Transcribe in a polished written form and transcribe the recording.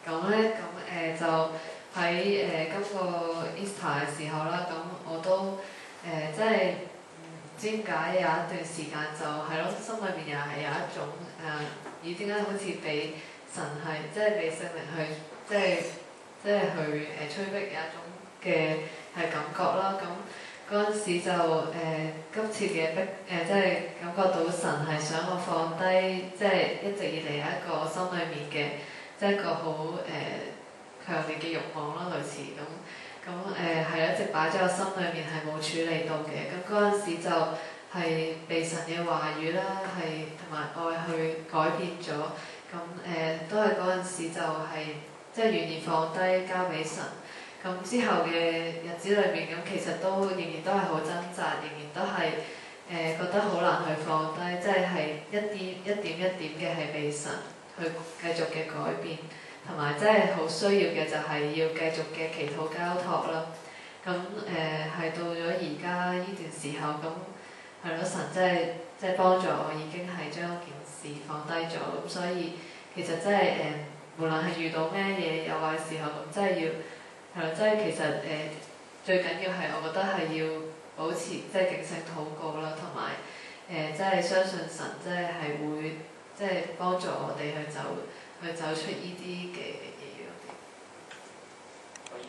咁咧，就喺今個 Easter 嘅時候啦，咁我都即係唔知點解有一段時間就係咯，心裏面又係有一種咦點解好似俾神係即係俾聖靈去去催逼有一種嘅係感覺啦，咁。嗰陣時就今次嘅即係感覺到神係想我放低，即係一直以嚟有一個心裏面嘅，即係一個好強烈嘅慾望啦，類似咁係一直擺咗我心裏面係冇處理到嘅。咁嗰陣時就係被神嘅話語啦，係同埋愛去改變咗。咁都係嗰陣時就係即係願意放低交俾神。咁之後嘅日子裏面，咁其實都仍然都係好掙扎，仍然都係覺得好難去放低，即係一點嘅係被神去繼續嘅改變，同埋即係好需要嘅就係要繼續嘅祈禱交託啦。咁係到咗而家呢段時候，咁係咯，神即係幫助我，已經係將件事放低咗。咁所以其實真係無論係遇到咩嘢有壞時候，咁真係要。係啦，即係其實最緊要係我覺得係要保持即係警醒禱告啦，同埋即係相信神即係會即係幫助我哋去走出呢啲嘅